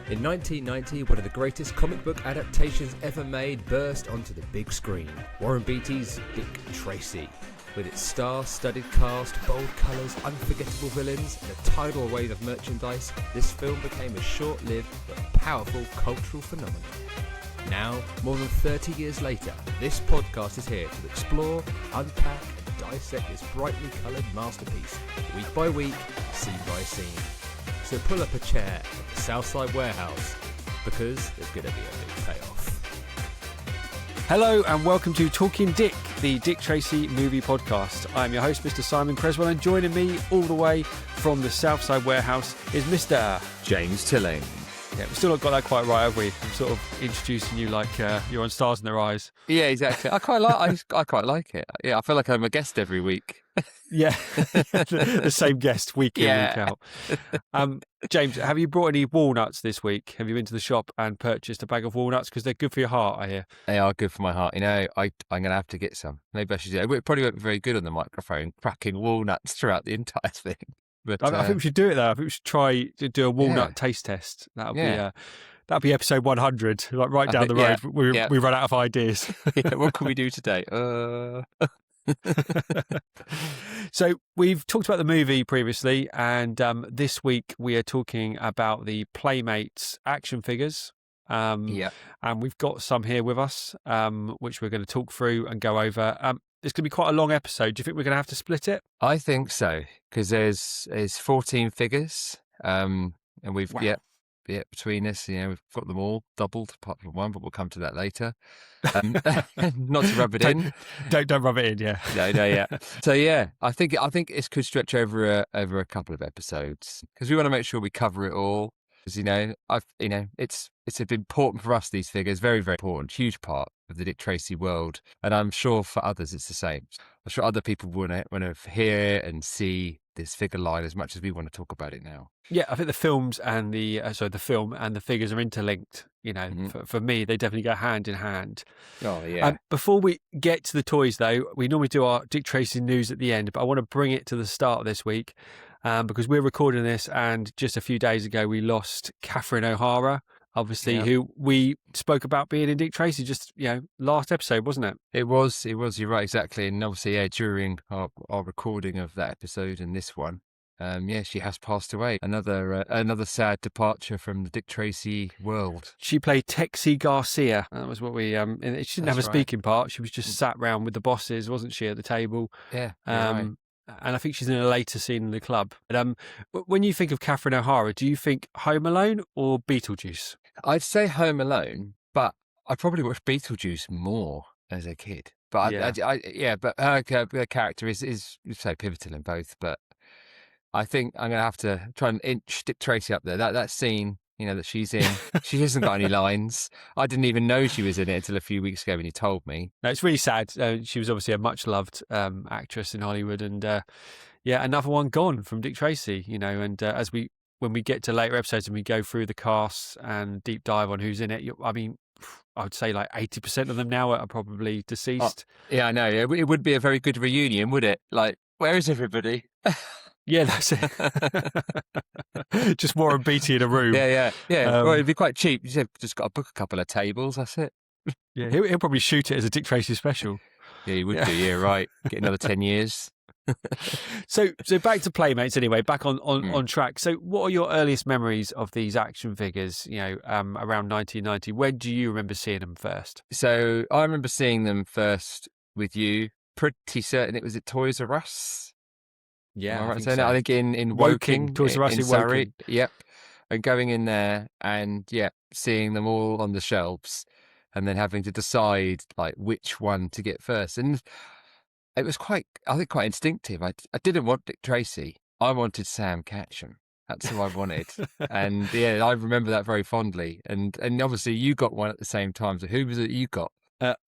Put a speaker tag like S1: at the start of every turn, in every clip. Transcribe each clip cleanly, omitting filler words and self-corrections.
S1: In 1990, one of the greatest comic book adaptations ever made burst onto the big screen. Warren Beatty's Dick Tracy. With its star-studded cast, bold colours, unforgettable villains, and a tidal wave of merchandise, this film became a short-lived but powerful cultural phenomenon. Now, more than 30 years later, this podcast is here to explore, unpack, and dissect this brightly coloured masterpiece, week by week, scene by scene. So pull up a chair at the Southside Warehouse, because there's going to be a big payoff.
S2: Hello and welcome to Talking Dick, the Dick Tracy movie podcast. I'm your host, Mr. Simon Creswell, and joining me all the way from the Southside Warehouse is Mr.
S3: James Tilling.
S2: Yeah, we've still not got that quite right, have we? I'm sort of introducing you like you're on Stars in Their Eyes.
S3: Yeah, exactly. I quite like it. Yeah, I feel like I'm a guest every week.
S2: Yeah, the same guest week in, week out. James, have you brought any walnuts this week? Have you been to the shop and purchased a bag of walnuts? Because they're good for your heart, I hear.
S3: They are good for my heart. You know, I'm going to have to get some. Maybe I should do it. It probably won't be very good on the microphone, cracking walnuts throughout the entire thing. But
S2: I think we should do it, though. I think we should try to do a walnut taste test. That'll be episode 100, like right down the road. We run out of ideas.
S3: Yeah, what can we do today?
S2: So we've talked about the movie previously, and this week we are talking about the Playmates action figures. And we've got some here with us, which we're going to talk through and go over. It's going to be quite a long episode. Do you think we're going to have to split it?
S3: I think so, because there's 14 figures, and we've between us, you know, we've got them all doubled apart from one, but we'll come to that later. Not to rub it in.
S2: Don't rub it in. Yeah.
S3: No, yeah. So yeah, I think it could stretch over a couple of episodes because we want to make sure we cover it all. Because it's important for us, these figures, very, very important, huge part of the Dick Tracy world, and I'm sure for others it's the same. I'm sure other people want to hear and see this figure line as much as we want to talk about it now.
S2: Yeah, I think the films and the film and the figures are interlinked. You know, for me, they definitely go hand in hand.
S3: Oh yeah.
S2: Before we get to the toys, though, we normally do our Dick Tracy news at the end, but I want to bring it to the start of this week. Because we're recording this, and just a few days ago we lost Catherine O'Hara, obviously, who we spoke about being in Dick Tracy just, last episode, wasn't it?
S3: It was, you're right, exactly. And obviously, during our recording of that episode and this one, she has passed away. Another sad departure from the Dick Tracy world.
S2: She played Texie Garcia. That was what we, she didn't have a speaking part. She was just sat round with the bosses, wasn't she, at the table?
S3: Yeah, right.
S2: And I think she's in a later scene in the club. But when you think of Catherine O'Hara, do you think Home Alone or Beetlejuice?
S3: I'd say Home Alone, but I probably watched Beetlejuice more as a kid. But but her character is so pivotal in both. But I think I'm going to have to try and inch Dick Tracy up there. That scene, that she's in, she hasn't got any lines. I didn't even know she was in it until a few weeks ago when you told me.
S2: No, it's really sad. She was obviously a much-loved actress in Hollywood, and another one gone from Dick Tracy. And when we get to later episodes and we go through the casts and deep dive on who's in it, I would say like 80% of them now are probably deceased.
S3: Oh, yeah, I know. It would be a very good reunion, would it? Like, where is everybody?
S2: Yeah, that's it. Just Warren Beatty in a room.
S3: Yeah. Well, it'd be quite cheap. You just got to book a couple of tables. That's it.
S2: Yeah, he'll probably shoot it as a Dick Tracy special.
S3: Yeah, he would do. Yeah, right. Get another 10 years.
S2: So back to Playmates anyway. Back on track. So, what are your earliest memories of these action figures? Around 1990. When do you remember seeing them first?
S3: So I remember seeing them first with you. Pretty certain it was at Toys R Us.
S2: Yeah,
S3: I think in Woking,
S2: Toys R Us in Surrey.
S3: Yep, and going in there and seeing them all on the shelves, and then having to decide like which one to get first. And it was quite instinctive. I didn't want Dick Tracy. I wanted Sam Catcham. That's who I wanted. And I remember that very fondly. And obviously you got one at the same time. So who was it you got?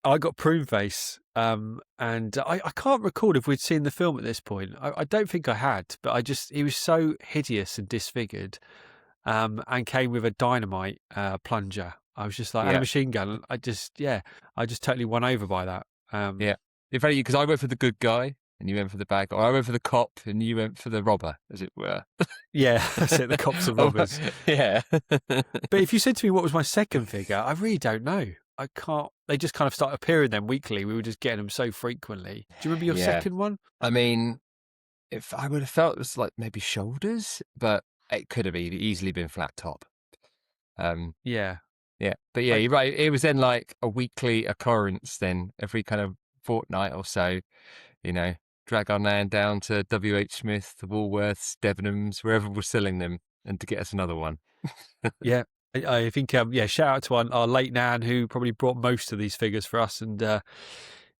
S2: I got Prune Face, and I can't recall if we'd seen the film at this point. I don't think I had, but he was so hideous and disfigured, and came with a dynamite plunger. I was just like, and a machine gun. I just totally won over by that.
S3: In fact, because I went for the good guy, and you went for the bad guy. Or I went for the cop and you went for the robber, as it were.
S2: Yeah, that's it, the cops and robbers.
S3: Yeah.
S2: But if you said to me what was my second figure, I really don't know. I can't. They just kind of started appearing then weekly. We were just getting them so frequently. Do you remember your second one?
S3: I mean, if I would have felt it was like maybe shoulders, but it could have easily been flat top.
S2: Yeah.
S3: Yeah. But yeah, you're right. It was then like a weekly occurrence then, every kind of fortnight or so, you know, drag our land down to WH Smith, the Woolworths, Debenhams, wherever we're selling them, and to get us another one.
S2: Yeah. I think, shout out to our late Nan who probably brought most of these figures for us. And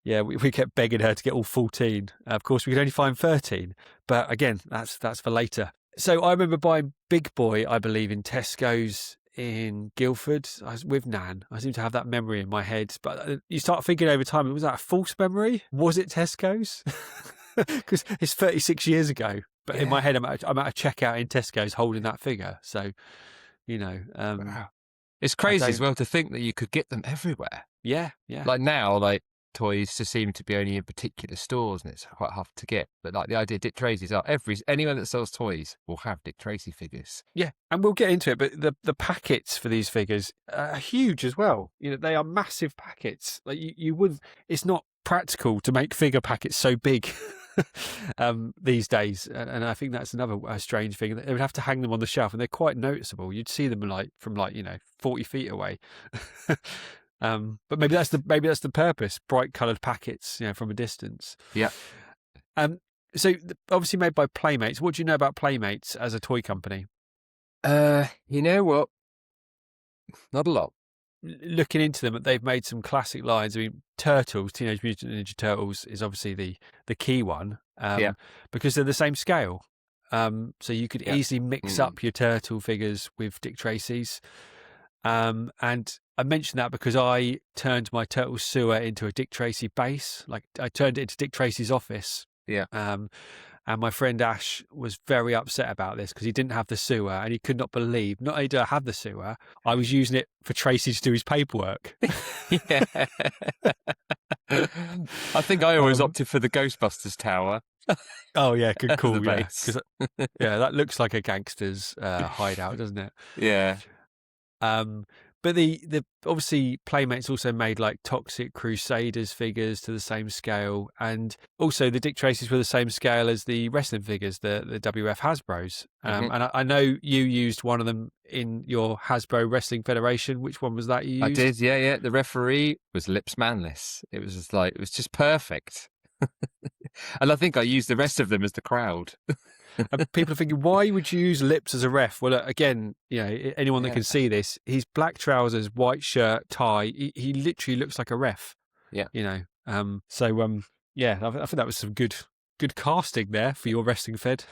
S2: we kept begging her to get all 14. Of course, we could only find 13. But again, that's for later. So I remember buying Big Boy, I believe, in Tesco's in Guildford. I was with Nan. I seem to have that memory in my head. But you start thinking over time, was that a false memory? Was it Tesco's? Because it's 36 years ago. But in my head, I'm at a checkout in Tesco's holding that figure. So,
S3: Wow. It's crazy as well to think that you could get them everywhere.
S2: Yeah.
S3: Like now, like toys just seem to be only in particular stores, and it's quite hard to get. But like the idea of Dick Tracy's anyone that sells toys will have Dick Tracy figures.
S2: Yeah, and we'll get into it. But the packets for these figures are huge as well. They are massive packets. Like you would, it's not practical to make figure packets so big these days, and I think that's another strange thing. They would have to hang them on the shelf, and they're quite noticeable. You'd see them from 40 feet away. But maybe that's the purpose. Bright coloured packets, from a distance.
S3: Yeah.
S2: So obviously made by Playmates. What do you know about Playmates as a toy company?
S3: You know what? Not a lot.
S2: Looking into them, they've made some classic lines. I mean, Turtles, Teenage Mutant Ninja Turtles, is obviously the key one. Because they're the same scale. So you could easily mix up your turtle figures with Dick Tracy's. And I mention that because I turned my turtle sewer into a Dick Tracy base. Like I turned it into Dick Tracy's office.
S3: Yeah.
S2: And my friend Ash was very upset about this because he didn't have the sewer, and he could not believe, not only did I have the sewer, I was using it for Tracy to do his paperwork.
S3: Yeah. I think I always opted for the Ghostbusters tower.
S2: Oh yeah, good call.
S3: Yeah.
S2: That looks like a gangster's hideout, doesn't it?
S3: Yeah.
S2: But the obviously Playmates also made like Toxic Crusaders figures to the same scale, and also the Dick Tracys were the same scale as the wrestling figures, the WF Hasbros. And I know you used one of them in your Hasbro Wrestling Federation. Which one was that you used?
S3: I did, yeah. The referee was Lips Manless. It was just perfect. And I think I used the rest of them as the crowd.
S2: And people are thinking, why would you use Lips as a ref? Well, again, anyone that can see this, he's black trousers, white shirt, tie. He literally looks like a ref.
S3: Yeah.
S2: I think that was some good casting there for your wrestling fed.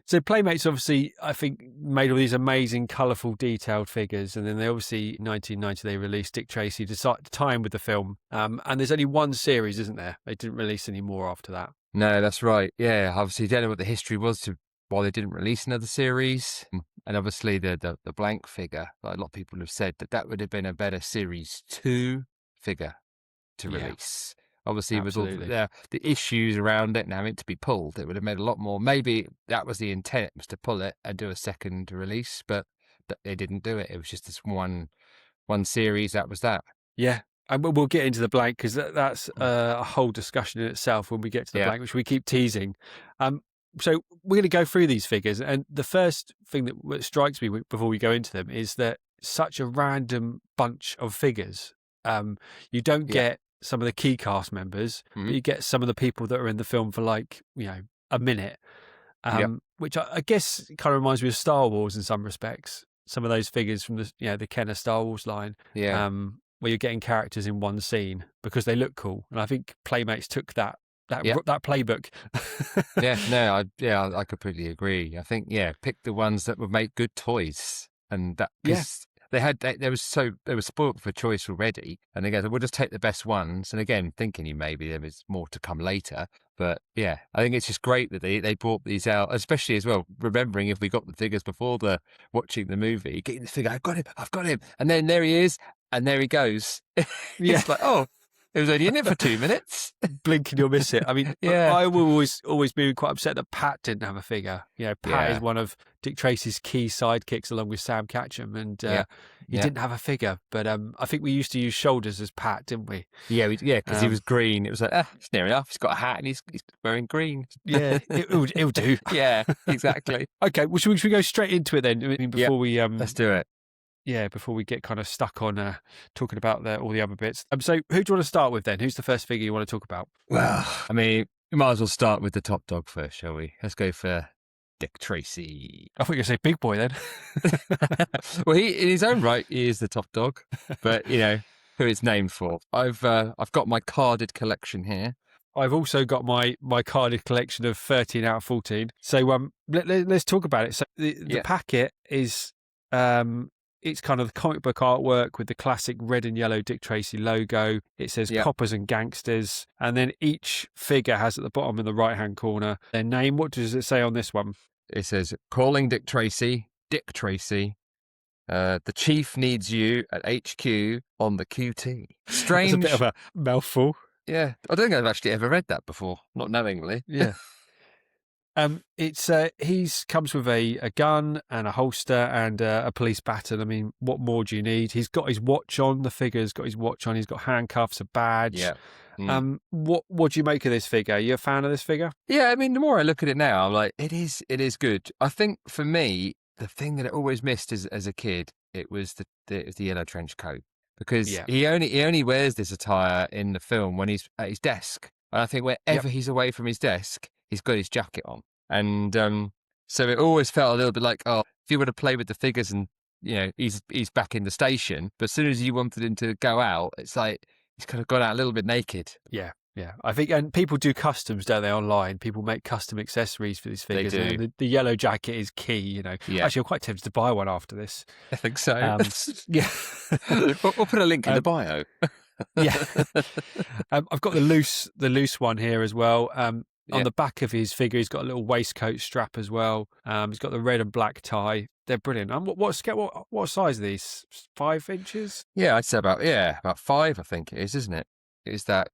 S2: So Playmates obviously, I think, made all these amazing, colourful, detailed figures. And then they obviously, in 1990, they released Dick Tracy to tie in with the film. And there's only one series, isn't there? They didn't release any more after that.
S3: No, that's right. Yeah, obviously, don't know what the history was to why they didn't release another series. And obviously, the blank figure, like a lot of people have said that would have been a better Series 2 figure to release. Obviously,
S2: absolutely.
S3: With all the issues around it and having it to be pulled, it would have made a lot more. Maybe that was the intent, was to pull it and do a second release, but they didn't do it. It was just this one series. That was that.
S2: Yeah. And we'll get into the blank because that's a whole discussion in itself when we get to the blank, which we keep teasing. So we're going to go through these figures. And the first thing that strikes me before we go into them is that such a random bunch of figures. You don't get some of the key cast members, but you get some of the people that are in the film for a minute, which I guess kind of reminds me of Star Wars in some respects. Some of those figures from the Kenner Star Wars line. Yeah. Where you're getting characters in one scene because they look cool, and I think Playmates took that playbook.
S3: I completely agree. I think pick the ones that would make good toys, and that because they were spoiled for choice already, and again we'll just take the best ones. And again, thinking maybe there is more to come later, but I think it's just great that they brought these out, especially as well. Remembering if we got the figures before watching the movie, getting the figure, I've got him, and then there he is. And there he goes. It's like, oh, It was only in it for 2 minutes.
S2: Blink and you'll miss it. I mean,
S3: Yeah.
S2: I will always be quite upset that Pat didn't have a figure. You know, Pat is one of Dick Tracy's key sidekicks along with Sam Catcham, and he didn't have a figure. But I think we used to use shoulders as Pat, didn't we?
S3: Yeah, because he was green. It was like, it's near enough. He's got a hat and he's wearing green.
S2: Yeah, it'll do.
S3: Yeah, exactly.
S2: Okay, well, should we go straight into it then? I mean, before we
S3: let's do it.
S2: Yeah, before we get kind of stuck on talking about all the other bits. So who do you want to start with then? Who's the first figure you want to talk about?
S3: Well, I mean, we might as well start with the top dog first, shall we? Let's go for Dick Tracy.
S2: I thought you were going to say Big Boy then.
S3: Well, in his own right, he is the top dog, but you know who it's named for. I've got my carded collection here.
S2: I've also got my carded collection of 13 out of 14. So let's talk about it. So the packet is it's kind of the comic book artwork with the classic red and yellow Dick Tracy logo. It says Coppers and Gangsters. And then each figure has at the bottom in the right-hand corner their name. What does it say on this one?
S3: It says, calling Dick Tracy, Dick Tracy. The chief needs you at HQ on the QT. Strange.
S2: That's a bit of a mouthful.
S3: Yeah. I don't think I've actually ever read that before, not knowingly.
S2: Yeah. It's he's comes with a gun and a holster and a police baton. I mean, what more do you need? He's got his watch on. The figure's got his watch on. He's got handcuffs, a badge.
S3: Yeah.
S2: What do you make of this figure? Are you a fan of this figure?
S3: Yeah, I mean, the more I look at it now, I'm like, it is good. I think for me, the thing that I always missed as a kid, it was the yellow trench coat, because he only wears this attire in the film when he's at his desk, and I think wherever he's away from his desk, he's got his jacket on. And so it always felt a little bit like, if you were to play with the figures and, you know, he's back in the station, but as soon as you wanted him to go out, it's like he's kind of gone out a little bit naked.
S2: Yeah. I think, and people do customs, don't they, online? People make custom accessories for these figures.
S3: They do.
S2: And the yellow jacket is key, you know.
S3: Yeah.
S2: Actually, I'm quite tempted to buy one after this.
S3: I think so.
S2: Yeah.
S3: We'll put a link in the bio.
S2: Yeah. I've got the loose one here as well. On the back of his figure, he's got a little waistcoat strap as well. He's got the red and black tie. They're brilliant. What size are these? 5 inches?
S3: Yeah, I'd say about 5. I think it is, isn't it? Is that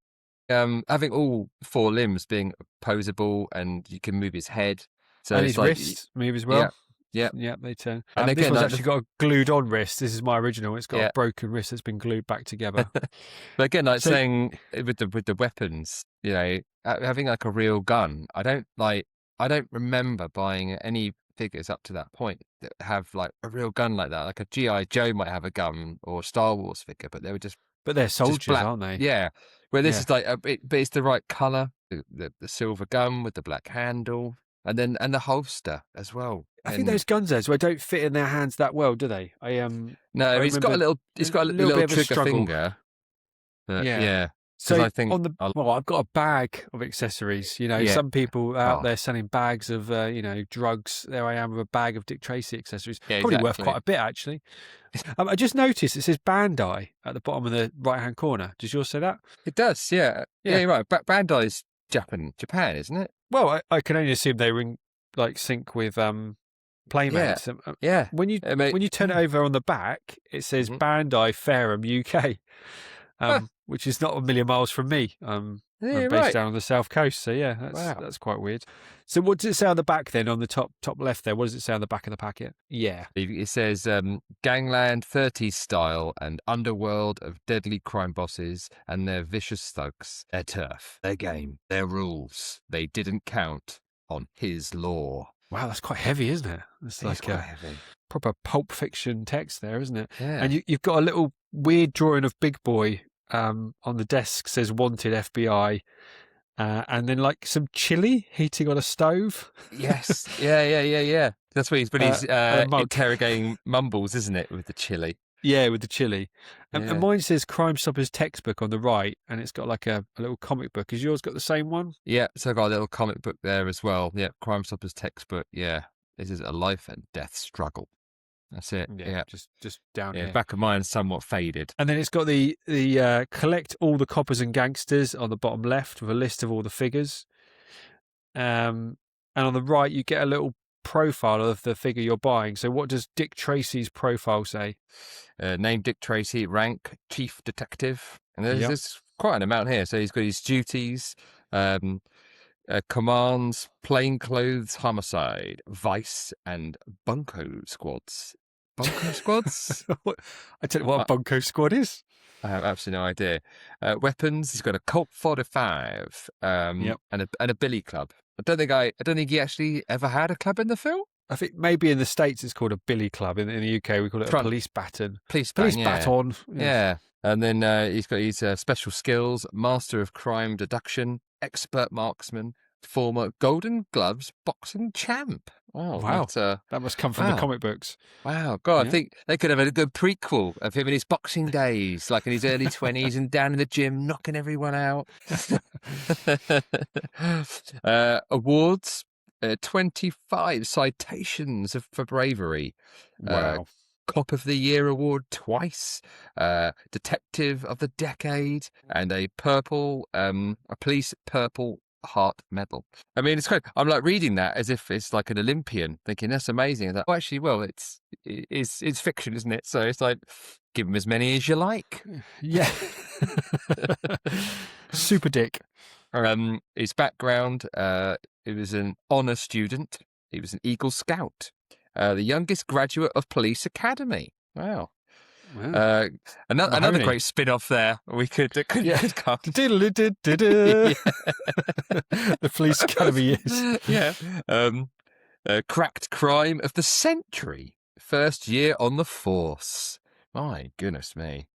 S3: having all 4 limbs being opposable, and you can move his head, so
S2: and
S3: it's
S2: his
S3: like,
S2: wrists move as well.
S3: Yeah,
S2: they turn.
S3: And
S2: this
S3: again,
S2: one's
S3: like
S2: actually got a glued-on wrist. This is my original. It's got a broken wrist that's been glued back together.
S3: But again, like saying with the weapons, you know, having like a real gun. I don't remember buying any figures up to that point that have like a real gun like that. Like a G.I. Joe might have a gun, or a Star Wars figure, but they were just.
S2: But they're soldiers, aren't they?
S3: Yeah. Where this is like but it's the right colour, the silver gun with the black handle. And the holster as well.
S2: I think those guns there don't fit in their hands that well, do they?
S3: No, he's got a little trigger finger. Yeah.
S2: So
S3: I think
S2: I've got a bag of accessories. You know, some people out there selling bags of drugs. There I am with a bag of Dick Tracy accessories. Yeah, probably worth quite a bit, actually. I just noticed it says Bandai at the bottom of the right hand corner. Does yours say that?
S3: It does. Yeah. You're right. Bandai's Japan, isn't it?
S2: Well, I can only assume they were in sync with Playmates.
S3: Yeah.
S2: When you turn it over on the back, it says Bandai Fareham UK, which is not a million miles from me. I'm based down on the south coast, so that's quite weird. So what does it say on the back then, on the top left there? What does it say on the back of the packet? Yeah.
S3: It says Gangland 30s style and underworld of deadly crime bosses and their vicious thugs. Their turf, their game, their rules. They didn't count on his law.
S2: Wow, that's quite heavy, isn't it? It's like
S3: quite heavy.
S2: Proper Pulp Fiction text there, isn't it?
S3: Yeah.
S2: And you've got a little weird drawing of Big Boy on the desk, says wanted FBI. And then some chili heating on a stove.
S3: Yes. Yeah. That's what he's interrogating Mumbles, isn't it, with the chili?
S2: Yeah, with the chili. And mine says Crime Stoppers textbook on the right, and it's got a little comic book. Has yours got the same one?
S3: Yeah, so I've got a little comic book there as well. Yeah, Crime Stoppers textbook. Yeah, this is a life and death struggle. That's it. Yeah.
S2: Just down here.
S3: Back of mine somewhat faded.
S2: And then it's got the collect all the coppers and gangsters on the bottom left with a list of all the figures. And on the right, you get a little profile of the figure you're buying. So what does Dick Tracy's profile say?
S3: Name Dick Tracy, rank Chief Detective. And there's quite an amount here. So he's got his duties, commands, plainclothes homicide, vice, and bunco squads. Bunco squads?
S2: I don't know what a bunco squad is.
S3: I have absolutely no idea. Weapons. He's got a Colt 45, and a billy club. I don't think he actually ever had a club in the film.
S2: I think maybe in the States it's called a billy club. In the UK we call it a police baton.
S3: Police
S2: baton.
S3: Yeah. And then he's got his special skills: master of crime deduction, expert marksman, former Golden Gloves boxing champ.
S2: Wow. That must come from the comic books.
S3: Wow, God, I think they could have a good prequel of him in his boxing days, like in his early 20s and down in the gym, knocking everyone out. Awards, 25 citations for bravery.
S2: Wow.
S3: Cop of the Year award twice, Detective of the Decade, and a police purple heart medal. I mean, it's quite. I'm like reading that as if it's like an Olympian, thinking that's amazing. Like, actually, well, it's fiction, isn't it? So it's like, give him as many as you like.
S2: Yeah. Super Dick.
S3: His background: he was an honour student. He was an Eagle Scout. The youngest graduate of Police Academy. Wow. Another great spin-off there. We could come.
S2: The Police Academy years.
S3: Yeah. Cracked crime of the century. First year on the force. My goodness me.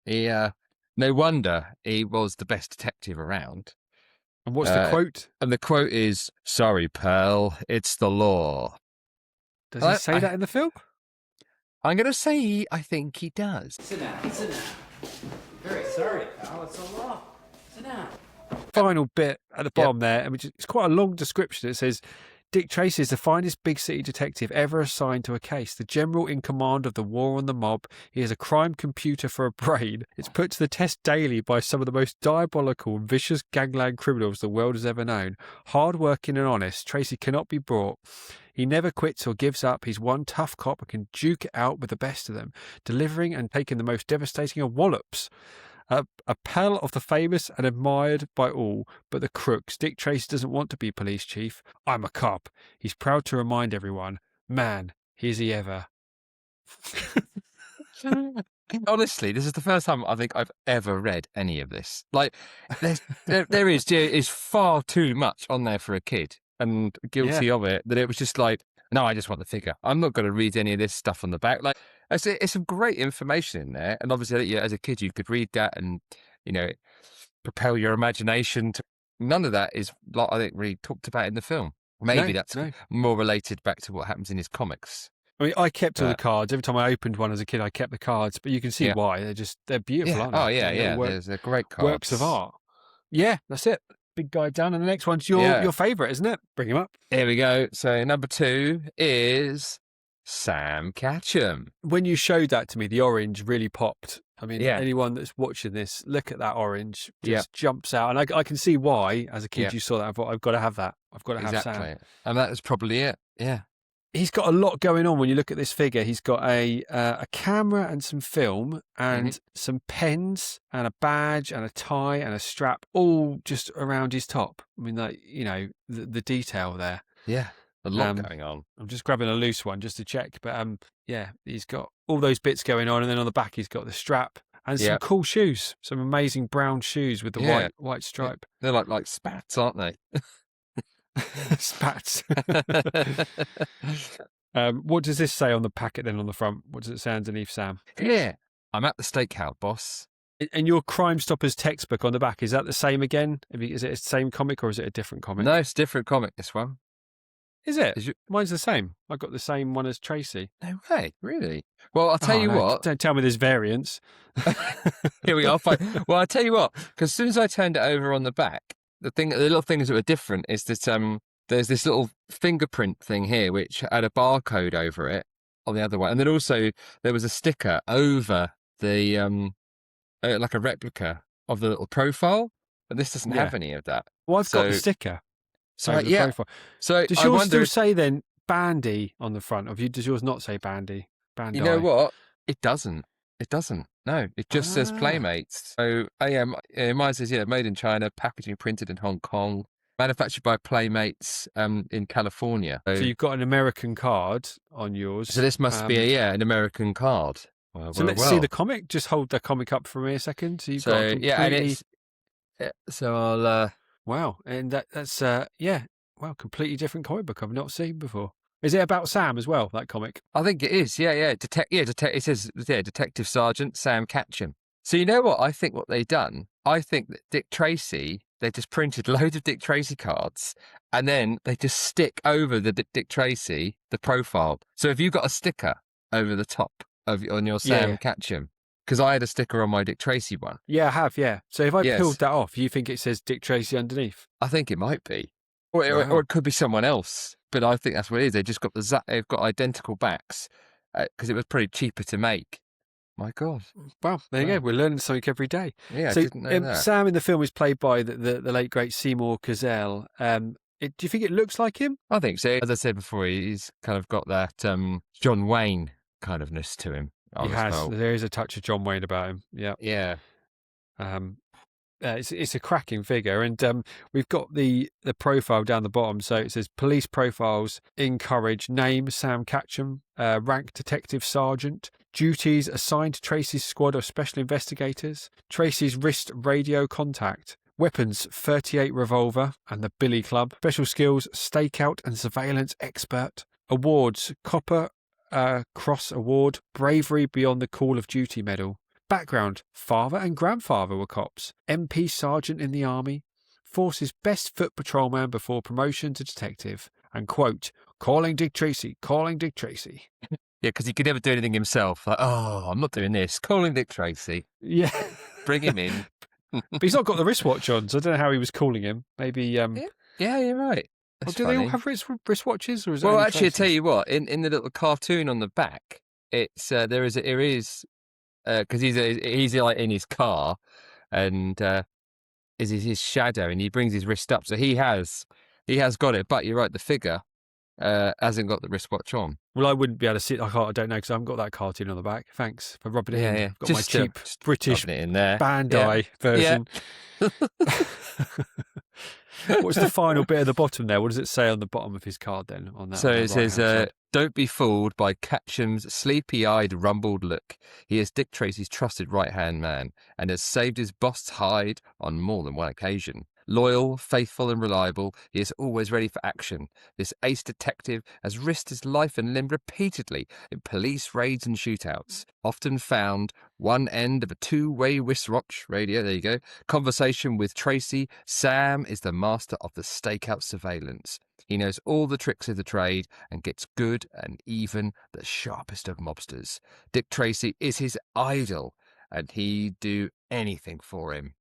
S3: He, no wonder he was the best detective around.
S2: And what's the quote?
S3: And the quote is, "Sorry, pal, it's the law."
S2: Does he say that in the film?
S3: I'm going to say I think he does.
S4: Sit down. Very sorry, pal. It's the law. Sit down.
S2: Final bit at the bottom there, and it's quite a long description. It says, Dick Tracy is the finest big city detective ever assigned to a case. The general in command of the war on the mob. He is a crime computer for a brain. It's put to the test daily by some of the most diabolical and vicious gangland criminals the world has ever known. Hard-working and honest, Tracy cannot be brought. He never quits or gives up. He's one tough cop and can duke it out with the best of them, delivering and taking the most devastating of wallops. A pal of the famous and admired by all, but the crooks. Dick Tracy doesn't want to be police chief. I'm a cop. He's proud to remind everyone, man, is he ever.
S3: Honestly, this is the first time I think I've ever read any of this. Like, there is far too much on there for a kid, and guilty of it, that it was just like, no, I just want the figure. I'm not going to read any of this stuff on the back. Like, it's some great information in there, and obviously, as a kid, you could read that and propel your imagination. None of that is, like, I think, really talked about in the film. Maybe that's more related back to what happens in his comics.
S2: I mean, I kept all the cards. Every time I opened one as a kid, I kept the cards, but you can see why. They're beautiful, aren't they?
S3: Oh, yeah. They're great cards.
S2: Works of art. Yeah, that's it. Big guy down, and the next one's your favourite, isn't it? Bring him up.
S3: Here we go. So number 2 is Sam Catcham.
S2: When you showed that to me, the orange really popped. I mean, anyone that's watching this, look at that orange. Just jumps out. And I can see why, as a kid, you saw that. I thought, I've got to have that. I've got to have Sam.
S3: And that was probably it. Yeah.
S2: He's got a lot going on when you look at this figure. He's got a camera and some film and some pens and a badge and a tie and a strap, all just around his top. I mean, the detail there.
S3: Yeah, a lot going on.
S2: I'm just grabbing a loose one just to check. But he's got all those bits going on. And then on the back, he's got the strap and some cool shoes, some amazing brown shoes with the white stripe.
S3: They're like spats, aren't they?
S2: Spats. What does this say on the packet then on the front? What does it say underneath, Sam?
S3: Yeah, I'm at the steakhouse, boss.
S2: And your Crime Stoppers textbook on the back, is that the same again? Is it the same comic or is it a different comic?
S3: No, it's a different comic, this one.
S2: Is it? Mine's the same. I got the same one as Tracy.
S3: No way, really? Well, I'll tell you what.
S2: Don't tell me there's variants.
S3: Here we are. Fine. Well, I'll tell you what, because as soon as I turned it over on the back, the little things that were different is that there's this little fingerprint thing here which had a barcode over it on the other one, and then also there was a sticker over the like a replica of the little profile, but this doesn't have any of that.
S2: Well, I've got the sticker.
S3: So
S2: profile.
S3: So
S2: does yours still say then Bandy on the front? Does yours not say Bandy?
S3: You know what? It doesn't. No, it just says Playmates. So, mine says, made in China, packaging printed in Hong Kong, manufactured by Playmates in California.
S2: So you've got an American card on yours.
S3: So this must be an American card.
S2: So let's see the comic. Just hold the comic up for me a second. So you've got a completely...
S3: and it's... So I'll...
S2: Wow, and that's completely different comic book I've not seen before. Is it about Sam as well, that comic?
S3: I think it is, it says, Detective Sergeant Sam Catcham. So you know what? I think what they've done, I think that Dick Tracy, they just printed loads of Dick Tracy cards, and then they just stick over the Dick Tracy, the profile. So if you've got a sticker over the top on your Sam Catcham, because I had a sticker on my Dick Tracy one.
S2: Yeah, I have, yeah. So if I peeled that off, you think it says Dick Tracy underneath?
S3: I think it might be. Or it could be someone else, but I think that's what it is. They just got they've got identical backs because it was pretty cheaper to make. My God!
S2: Well, there you go. We're learning something every day.
S3: Yeah, so, I didn't know that.
S2: Sam in the film is played by the late great Seymour Cassell. Do you think it looks like him?
S3: I think so. As I said before, he's kind of got that John Wayne kind ofness to him.
S2: He has. Well. There is a touch of John Wayne about him. Yeah.
S3: Yeah.
S2: It's a cracking figure, and we've got the profile down the bottom. So it says police profiles encourage name Sam Catcham, rank detective sergeant, duties assigned to Tracy's squad of special investigators, Tracy's wrist radio contact, weapons 38 revolver and the Billy Club, special skills stakeout and surveillance expert, awards Copper Cross Award, bravery beyond the call of duty medal. Background, father and grandfather were cops, MP sergeant in the army, force's best foot patrolman before promotion to detective, and quote, calling Dick Tracy.
S3: Yeah, because he could never do anything himself. Like, oh, I'm not doing this. Calling Dick Tracy.
S2: Yeah.
S3: Bring him in.
S2: But he's not got the wristwatch on, so I don't know how he was calling him. Maybe...
S3: Yeah, you're right.
S2: Do they all have wristwatches? Or is
S3: well, actually, I'll tell you what, in the little cartoon on the back, it's there is because he's like in his car, and is his shadow, and he brings his wrist up, so he has got it. But you're right, the figure hasn't got the wristwatch on.
S2: Well, I wouldn't be able to see it. I don't know because I haven't got that cartoon on the back. Thanks for rubbing it in.
S3: Yeah.
S2: I've got just my cheap British
S3: it in there.
S2: Bandai version. Yeah. What's the final bit at the bottom there? What does it say on the bottom of his card then? On that,
S3: so it says, "Don't be fooled by Catcham's sleepy-eyed, rumbled look. He is Dick Tracy's trusted right-hand man and has saved his boss's hide on more than one occasion. Loyal, faithful, and reliable, he is always ready for action. This ace detective has risked his life and limb repeatedly in police raids and shootouts. Often found one end of a two-way wristwatch radio, there you go, conversation with Tracy. Sam is the master of the stakeout surveillance. He knows all the tricks of the trade and gets good and even the sharpest of mobsters. Dick Tracy is his idol, and he'd do anything for him."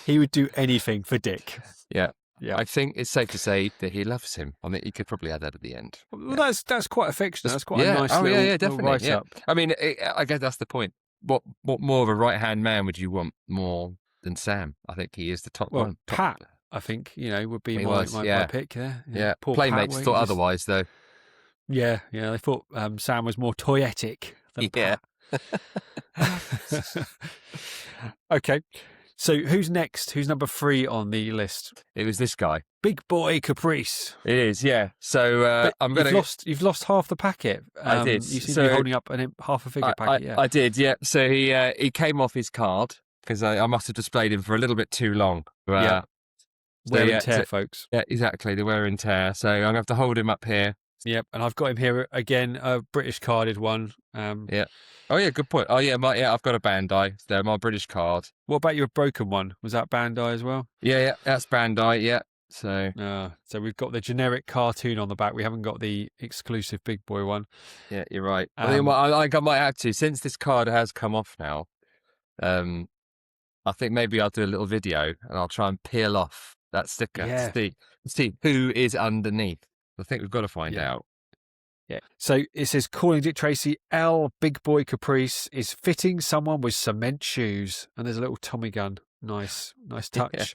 S2: He would do anything for Dick.
S3: Yeah. I think it's safe to say that he loves him. I mean, he could probably add that at the end.
S2: Well, that's quite affectionate. That's quite a nice little
S3: definitely.
S2: write-up.
S3: I mean, I guess that's the point. What more of a right-hand man would you want more than Sam? I think he is the top one.
S2: Pat, I think, would be my pick there.
S3: Yeah. Playmates thought otherwise, though.
S2: Yeah. They thought Sam was more toyetic than Pat. Okay, so who's next? Who's number 3 on the list?
S3: It was this guy,
S2: Big Boy Caprice.
S3: It is, yeah. So
S2: you've lost half the packet.
S3: I did.
S2: You seem to be holding up half a figure packet. Yeah,
S3: I did. Yeah. So he came off his card because I must have displayed him for a little bit too long.
S2: Wear and tear, folks.
S3: Yeah, exactly. The wear and tear. So I'm going to have to hold him up here.
S2: Yep, and I've got him here again, a British carded one.
S3: Yeah. Oh yeah, good point. Oh yeah, I've got a Bandai. There, my British card.
S2: What about your broken one? Was that Bandai as well?
S3: Yeah, that's Bandai. Yeah. So
S2: we've got the generic cartoon on the back. We haven't got the exclusive Big Boy one.
S3: Yeah, you're right. I might have to, since this card has come off now. I think maybe I'll do a little video and I'll try and peel off that sticker.
S2: Yeah.
S3: See who is underneath. I think we've got to find out.
S2: Yeah. So it says, calling Dick Tracy, L. Big Boy Caprice is fitting someone with cement shoes. And there's a little Tommy gun. Nice touch.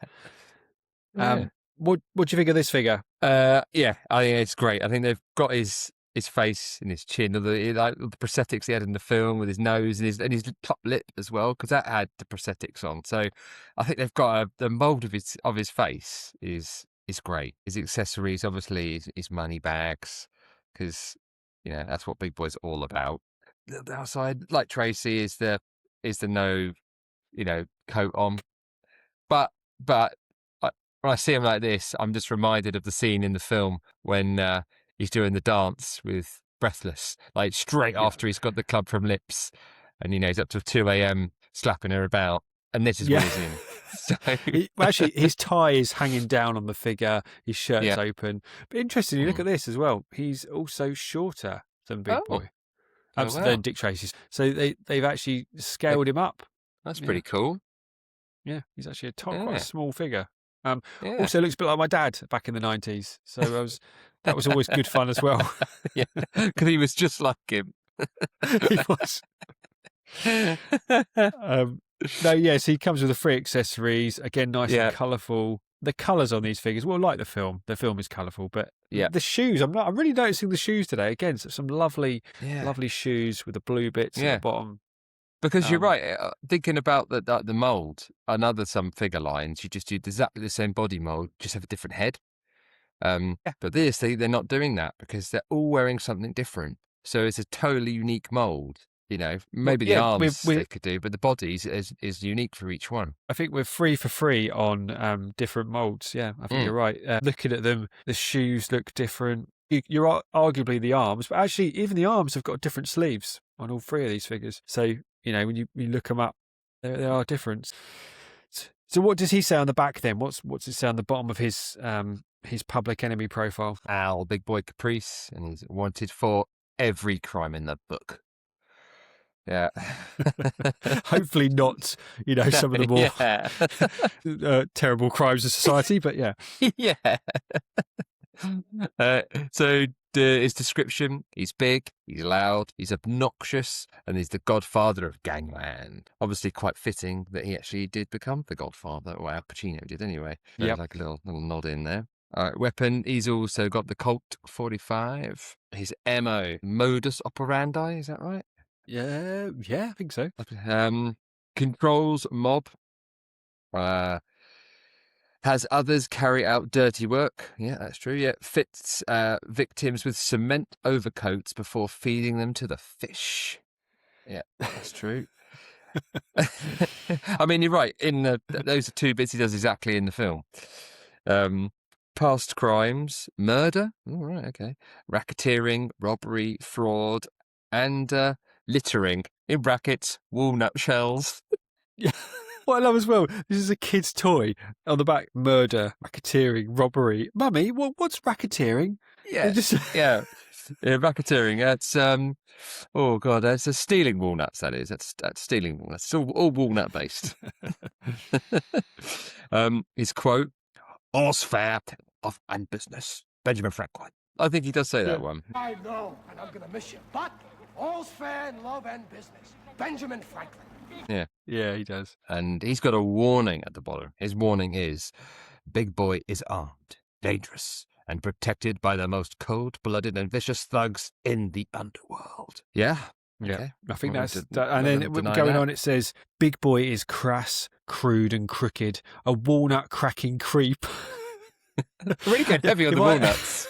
S3: Yeah.
S2: What do you think of this figure?
S3: I think it's great. I think they've got his his face and his chin, or the prosthetics he had in the film with his nose and his top lip as well, because that had the prosthetics on. So I think they've got the mold of his face is great. His accessories, obviously, his money bags, because that's what Big Boy's all about. The outside, like Tracy, is the no coat on, but when I see him like this, I'm just reminded of the scene in the film when he's doing the dance with Breathless, like straight after he's got the club from Lips, and he's up to 2 a.m. slapping her about, and this is what he's in. So
S2: actually, his tie is hanging down on the figure, his shirt's open. But interestingly, look at this as well. He's also shorter than Big Boy, than Dick Tracy. So they've actually scaled him up.
S3: That's pretty cool.
S2: Yeah, he's actually quite a small figure. Also looks a bit like my dad back in the 90s. So that was always good fun as well.
S3: Yeah, because he was just like him.
S2: He was. So he comes with the free accessories. Again, nice and colourful. The colours on these figures, well, like the film. The film is colourful, but the shoes. I'm really noticing the shoes today. Again, some lovely shoes with the blue bits at the bottom.
S3: Because you're right, thinking about the mould, some figure lines, you just do exactly the same body mould, just have a different head. But they're not doing that because they're all wearing something different. So it's a totally unique mould. Maybe the arms they could do, but the bodies is unique for each one.
S2: I think we're free for free on different moulds. Yeah, I think you're right. Looking at them, the shoes look different. You're arguably the arms, but actually even the arms have got different sleeves on all three of these figures. So, when you look them up, there are different. So what does he say on the back then? What's it say on the bottom of his public enemy profile?
S3: Al, Big Boy Caprice, and he's wanted for every crime in the book. Yeah.
S2: Hopefully not, some of the more terrible crimes of society, but yeah.
S3: Yeah. So his description, he's big, he's loud, he's obnoxious, and he's the godfather of gangland. Obviously quite fitting that he actually did become the godfather, or Al Pacino did anyway. There's like a little nod in there. All right, weapon, he's also got the Colt 45. His MO, modus operandi, is that right?
S2: Yeah, I think so.
S3: Controls mob. Has others carry out dirty work. Yeah, that's true. Yeah, fits victims with cement overcoats before feeding them to the fish. Yeah, that's true. I mean, you're right. Those are two bits he does exactly in the film. Past crimes, murder. All right, okay. Racketeering, robbery, fraud, and littering. In brackets, walnut shells.
S2: Yeah. What I love as well, this is a kid's toy. On the back, murder, racketeering, robbery. Mummy, what's racketeering?
S3: Yeah, racketeering. That's oh god, that's a stealing walnuts. That is. That's stealing walnuts. It's all walnut based. His quote: "All's fair, love and business." Benjamin Franklin. I think he does say that one.
S5: I know, and I'm gonna miss you, but all's fair in love and business. Benjamin Franklin.
S2: Yeah, he does.
S3: And he's got a warning at the bottom. His warning is, Big Boy is armed, dangerous, and protected by the most cold-blooded and vicious thugs in the underworld. Yeah.
S2: Okay. I think that's... and then going on, it says, Big Boy is crass, crude and crooked, a walnut-cracking creep.
S3: Really good, heavy on the walnuts.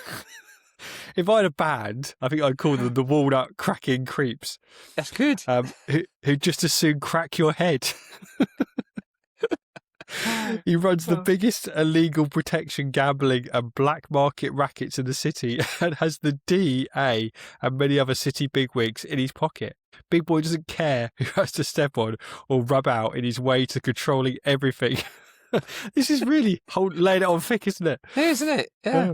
S2: If I had a band, I think I'd call them the Walnut Cracking Creeps.
S3: That's good.
S2: Who just as soon crack your head. He runs the biggest illegal protection gambling and black market rackets in the city and has the DA and many other city bigwigs in his pocket. Big Boy doesn't care who has to step on or rub out in his way to controlling everything. This is really laying it on thick, isn't it?
S3: Isn't it? Yeah.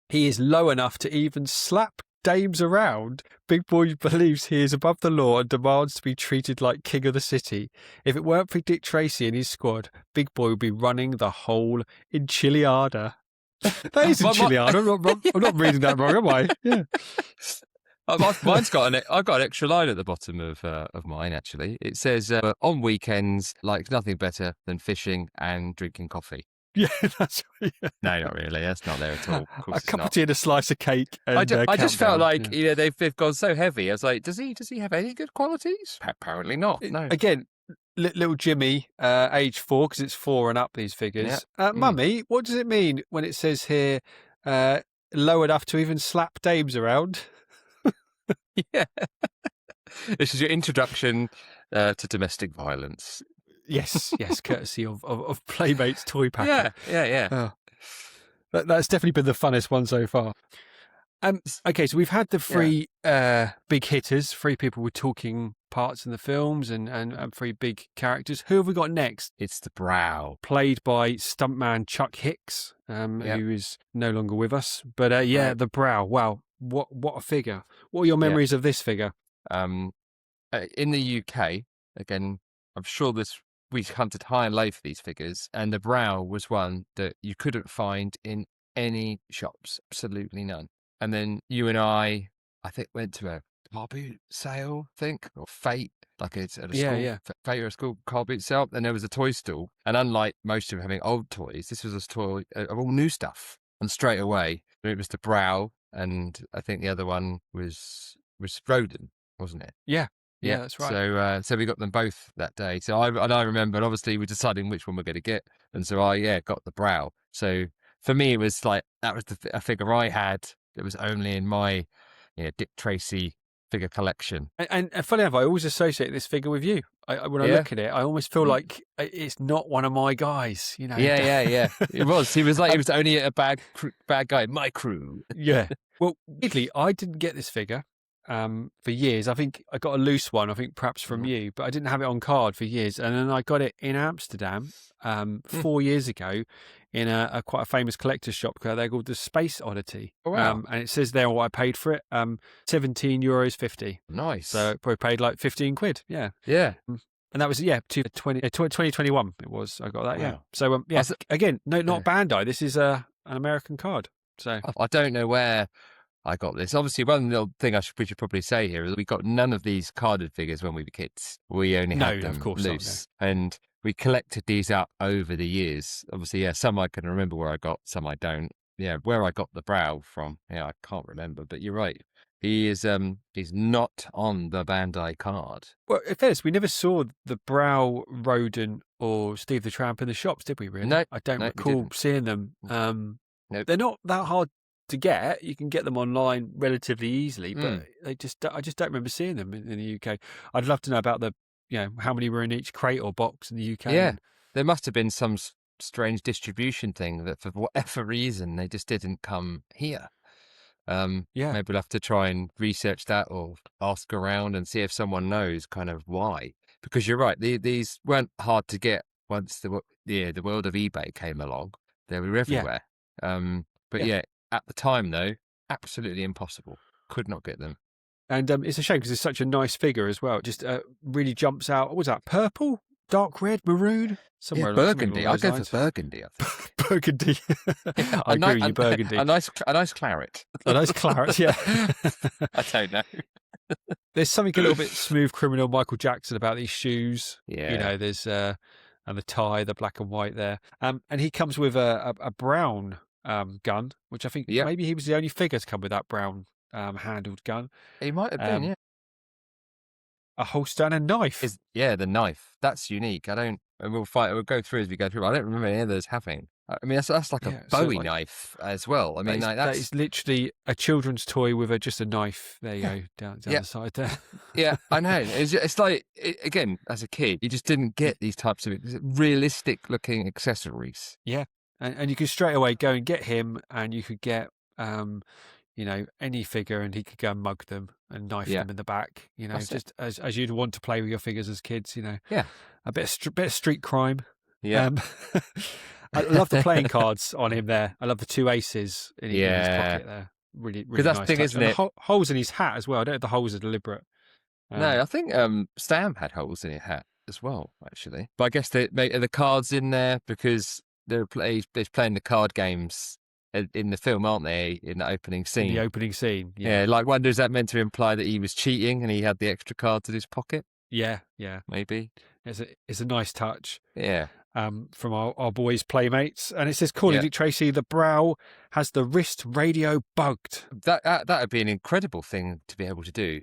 S2: He is low enough to even slap dames around. Big Boy believes he is above the law and demands to be treated like king of the city. If it weren't for Dick Tracy and his squad, Big Boy would be running the whole enchilada. That is enchilada. I'm not reading that wrong, am I? Yeah.
S3: I've got an extra line at the bottom of mine, actually. It says, on weekends, like nothing better than fishing and drinking coffee.
S2: Yeah, that's
S3: No, not really. That's not there at all. Of course
S2: a
S3: it's
S2: cup of
S3: not.
S2: tea and a slice of cake. And,
S3: I just felt
S2: countdown.
S3: like they've gone so heavy. I was like, does he have any good qualities? Apparently not. No.
S2: Again, little Jimmy, age 4, because it's 4 and up, these figures. Mummy, what does it mean when it says here, low enough to even slap dames around?
S3: Yeah. This is your introduction to domestic violence.
S2: Yes, courtesy of Playmates Toy Packer.
S3: Yeah.
S2: Oh, that's definitely been the funnest one so far. Okay, so we've had the 3 big hitters, 3 people with talking parts in the films and 3 big characters. Who have we got next?
S3: It's the Brow.
S2: Played by stuntman Chuck Hicks, who is no longer with us. But the Brow. Wow, what a figure. What are your memories of this figure?
S3: In the UK, again, I'm sure we hunted high and low for these figures, and the Brow was one that you couldn't find in any shops, absolutely none. And then you and I think, went to a car boot sale, or Fate, like it's at a school, Fate or a school car boot sale. And there was a toy stall, and unlike most of them having old toys, this was a toy of all new stuff. And straight away, it was the Brow, and I think the other one was Rodin, wasn't it?
S2: Yeah, that's right.
S3: So we got them both that day. So I remember, and obviously we're deciding which one we're going to get, and so I got the Brow. So for me, it was like that was a figure I had that was only in my Dick Tracy figure collection.
S2: And funny enough, I always associate this figure with you. When I look at it, I almost feel like it's not one of my guys.
S3: Yeah. It was. He was like, he was only a bad guy in my crew.
S2: Yeah. Well, weirdly, I didn't get this figure for years. I think I got a loose one, I think perhaps from you, but I didn't have it on card for years. And then I got it in Amsterdam 4 years ago in a quite a famous collector's shop. They're called the Space Oddity.
S3: Oh, wow.
S2: And it says there what I paid for it, €17.50.
S3: Nice.
S2: So I probably paid like 15 quid. Yeah.
S3: Yeah.
S2: And that was, 2021 it was. I got that,
S3: wow.
S2: yeah. So, again, not Bandai. This is an American card. So
S3: I don't know where I got this. Obviously, one little thing we should probably say here is we got none of these carded figures when we were kids. We only had them
S2: of course
S3: loose.
S2: not, no.
S3: And we collected these up over the years. Obviously, some I can remember where I got, some I don't. Yeah, where I got the Brow from, I can't remember. But you're right. He is he's not on the Bandai card.
S2: Well, in fairness, we never saw the Brow, Rodin, or Steve the Tramp in the shops, did we? Really?
S3: No,
S2: I don't recall seeing them.
S3: Nope.
S2: They're not that hard to get. You can get them online relatively easily, but I just don't remember seeing them in the UK. I'd love to know about how many were in each crate or box in the UK.
S3: Yeah, there must have been some strange distribution thing that for whatever reason they just didn't come here. Maybe we'll have to try and research that or ask around and see if someone knows kind of why. Because you're right, these weren't hard to get once the world of eBay came along. They were everywhere. But at the time though, absolutely impossible. Could not get them.
S2: And it's a shame because it's such a nice figure as well. It just really jumps out. What was that? Purple? Dark red? Maroon? Somewhere
S3: burgundy. I'll go
S2: lines.
S3: for burgundy, I think.
S2: Burgundy. I agree with you, burgundy.
S3: A nice claret.
S2: A nice claret, yeah.
S3: I don't know.
S2: There's something a little bit smooth criminal Michael Jackson about these shoes.
S3: Yeah.
S2: There's and the tie, the black and white there. And he comes with a brown gun, which I think maybe he was the only figure to come with that brown handled gun.
S3: He might have been, yeah.
S2: A holster and a knife.
S3: The knife. That's unique. We'll go through as we go through. I don't remember any of those having. I mean, that's like a Bowie knife as well. I mean, that
S2: is literally a children's toy with just a knife. There you go, down the side there.
S3: Yeah, I know. It's like, again, as a kid, you just didn't get these types of realistic looking accessories.
S2: Yeah, and you could straight away go and get him, and you could get, any figure, and he could go and mug them and knife them in the back. Just as you'd want to play with your figures as kids.
S3: Yeah,
S2: a bit of street crime.
S3: Yeah.
S2: I love the playing cards on him there. I love the 2 aces in his pocket there. Really, really
S3: that's
S2: nice
S3: the thing,
S2: touch.
S3: isn't
S2: and
S3: it?
S2: The holes in his hat as well. I don't know if the holes are deliberate.
S3: No, I think Stam had holes in his hat as well, actually. But I guess the cards in there because they're playing the card games in the film, aren't they? In the opening scene.
S2: In the opening scene.
S3: Yeah. Like, wonder is that meant to imply that he was cheating and he had the extra cards in his pocket?
S2: Yeah.
S3: Maybe.
S2: It's a nice touch.
S3: Yeah.
S2: from our boys Playmates, and it says, "Calling
S3: Yeah.
S2: Dick Tracy, the brow has the wrist radio bugged."
S3: That would be an incredible thing to be able to do,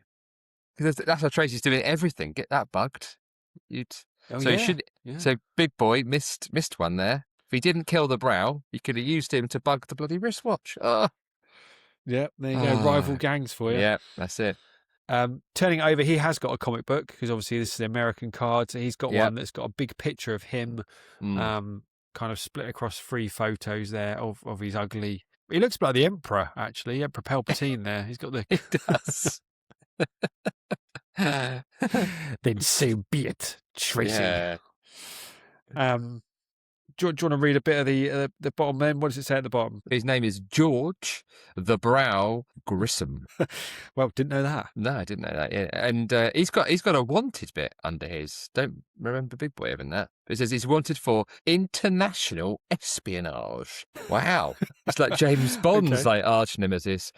S3: because that's how Tracy's doing everything. Get that bugged.
S2: Oh,
S3: So
S2: yeah.
S3: he should.
S2: Yeah.
S3: So Big Boy missed one there. If he didn't kill the brow, he could have used him to bug the bloody wristwatch. Oh.
S2: Yeah, there you go. Rival gangs for you.
S3: Yeah, that's it.
S2: Turning it over, he has got a comic book because obviously this is the American card. So he's got
S3: Yep.
S2: one that's got a big picture of him, kind of split across 3 photos there of his ugly. He looks like the Emperor, actually. Emperor Palpatine there. He's got the.
S3: It does.
S2: Then so be it, Tracy.
S3: Yeah.
S2: Do you want to read a bit of the bottom then? What does it say at the bottom?
S3: His name is George the Brow Grissom.
S2: Well, didn't know that.
S3: No, I didn't know that. Yeah. And he's got a wanted bit under his. Don't remember Big Boy having that. It says he's wanted for international espionage. Wow. It's like James Bond's like arch nemesis.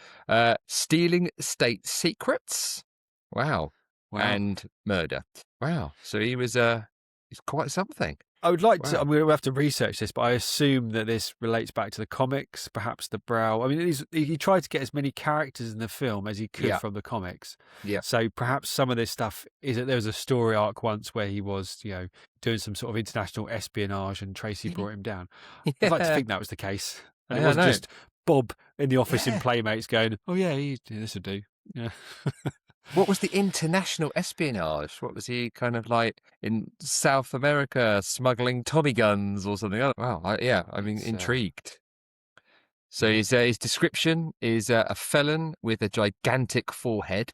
S3: Stealing state secrets. Wow. And murder. Wow. So he's quite something.
S2: I would like to. I'm going to have to research this, but I assume that this relates back to the comics, perhaps the brow. I mean, he tried to get as many characters in the film as he could from the comics. Yeah. So perhaps some of this stuff is that there was a story arc once where he was, doing some sort of international espionage, and Tracy brought him down. I'd like to think that was the case, and it wasn't just Bob in the office in Playmates going, "Oh yeah, this would do." Yeah.
S3: What was the international espionage? What was he kind of like in South America smuggling Tommy guns or something? Wow, I'm intrigued. So his description is a felon with a gigantic forehead,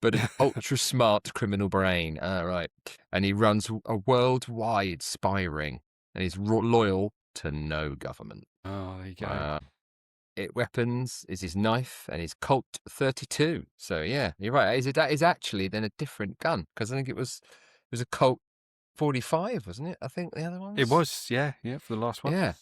S3: but an ultra smart criminal brain. Right. And he runs a worldwide spy ring, and he's loyal to no government.
S2: Oh, there you go.
S3: Weapons is his knife and his Colt 32. So yeah, you're right. That is actually then a different gun, because I think it was a Colt 45, wasn't it? I think the other one.
S2: It was, yeah, for the last one.
S3: Yeah.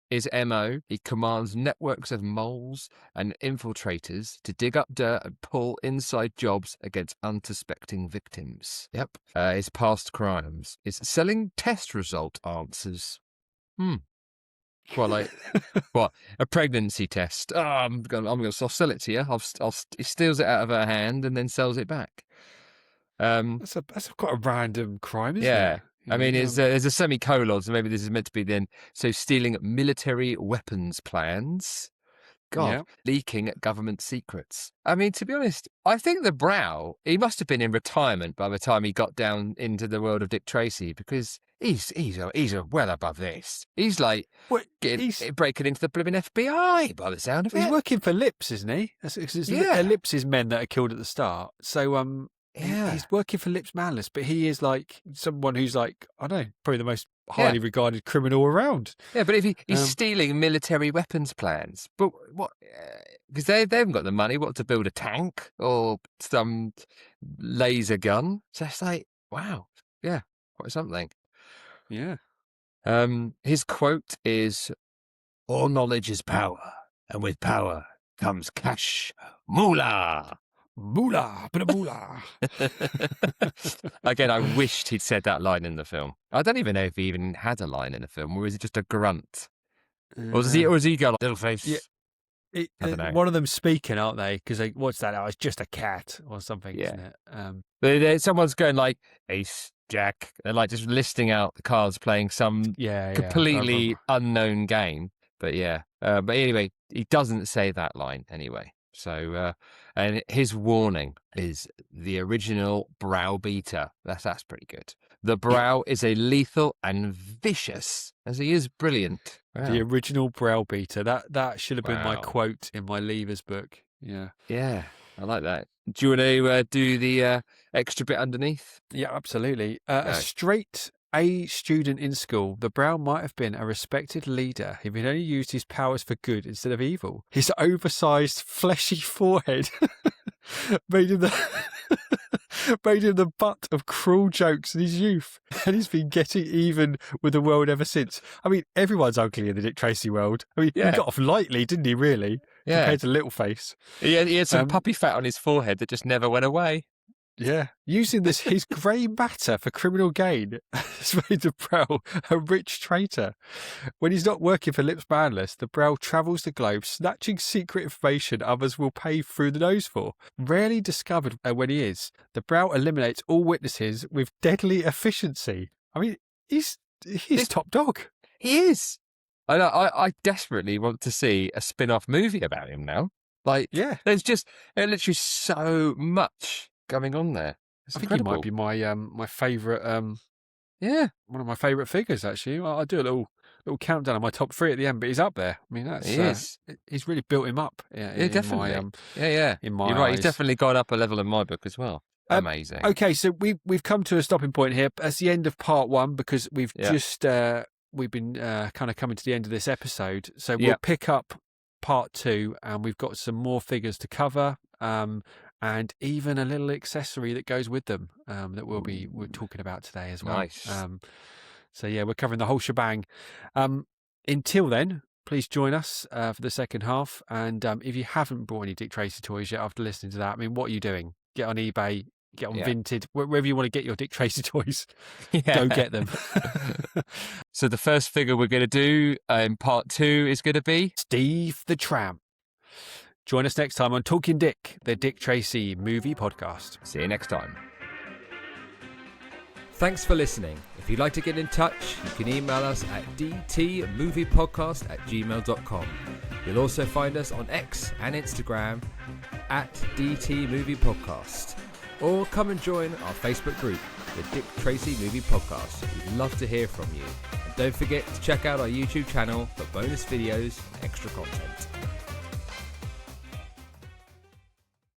S3: His MO, he commands networks of moles and infiltrators to dig up dirt and pull inside jobs against unsuspecting victims. Yep. His past crimes is selling test result answers. Well, like what? A pregnancy test. Oh, I'll sell it to you. He steals it out of her hand and then sells it back.
S2: That's quite a random crime, isn't it?
S3: Yeah. I mean, there's a semicolon, so maybe this is meant to be then. So stealing military weapons plans. God, leaking government secrets. I mean, to be honest, I think the brow, he must have been in retirement by the time he got down into the world of Dick Tracy, because he's well above this. He's like breaking into the blooming FBI by the sound of it.
S2: He's working for Lips, isn't he? They're Lips' men that are killed at the start. So he's working for Lips Manless, but he is like someone who's like, I don't know, probably the most highly regarded criminal around.
S3: Yeah, but if he's stealing military weapons plans, but what? Because they haven't got the money, to build a tank or some laser gun. So it's like, wow, yeah, quite something.
S2: Yeah.
S3: His quote is, "All knowledge is power, and with power comes cash, moolah."
S2: Moolah, but a moolah.
S3: Again, I wished he'd said that line in the film. I don't even know if he even had a line in the film, or is it just a grunt? Or has he got a little face?
S2: Yeah.
S3: I don't know.
S2: One of them speaking, aren't they? Because what's that? Oh, it's just a cat or something, isn't it?
S3: Someone's going like Ace, Jack. They're like just listing out the cards, playing some completely unknown game. But but anyway, he doesn't say that line anyway. So, and his warning is the original browbeater. That's pretty good. The brow is a lethal and vicious, as he is brilliant. Wow.
S2: The original browbeater. That should have been my quote in my Leavers book. Yeah.
S3: Yeah, I like that. Do you want to do the extra bit underneath?
S2: Yeah, absolutely. A straight A student in school, the brow might have been a respected leader if he'd only used his powers for good instead of evil. His oversized, fleshy forehead made him the butt of cruel jokes in his youth, and he's been getting even with the world ever since. I mean, everyone's ugly in the Dick Tracy world. I mean, he got off lightly, didn't he, really, compared to Littleface?
S3: He had some puppy fat on his forehead that just never went away.
S2: Yeah, using his grey matter for criminal gain has made the Brel a rich traitor. When he's not working for Lips Manless, the Brel travels the globe, snatching secret information others will pay through the nose for. Rarely discovered when he is, the Brel eliminates all witnesses with deadly efficiency. I mean, he's top dog.
S3: He is. I desperately want to see a spin-off movie about him now. Like,
S2: yeah,
S3: there's literally so much going on there. It's incredible.
S2: He might be my favourite. One of my favourite figures actually. I'll do a little countdown of my top 3 at the end, but he's up there. I mean, he's really built him up. Yeah,
S3: definitely.
S2: In my
S3: You're right.
S2: eyes.
S3: He's definitely gone up a level in my book as well. Amazing.
S2: Okay, so we've come to a stopping point here. That's the end of part 1 because we've just we've been kind of coming to the end of this episode. So we'll pick up part 2, and we've got some more figures to cover. And even a little accessory that goes with them that we're talking about today as well.
S3: Nice.
S2: So yeah, we're covering the whole shebang. Until then, please join us for the second half. And if you haven't bought any Dick Tracy toys yet after listening to that, I mean, what are you doing? Get on eBay, get on Vinted, wherever you want to get your Dick Tracy toys. Go get them.
S3: So the first figure we're going to do in part 2 is going to be
S2: Steve the Tramp. Join us next time on Talking Dick, the Dick Tracy movie podcast.
S3: See you next time.
S1: Thanks for listening. If you'd like to get in touch, you can email us at dtmoviepodcast@gmail.com. You'll also find us on X and Instagram at dtmoviepodcast. Or come and join our Facebook group, the Dick Tracy Movie Podcast. We'd love to hear from you. And don't forget to check out our YouTube channel for bonus videos and extra content.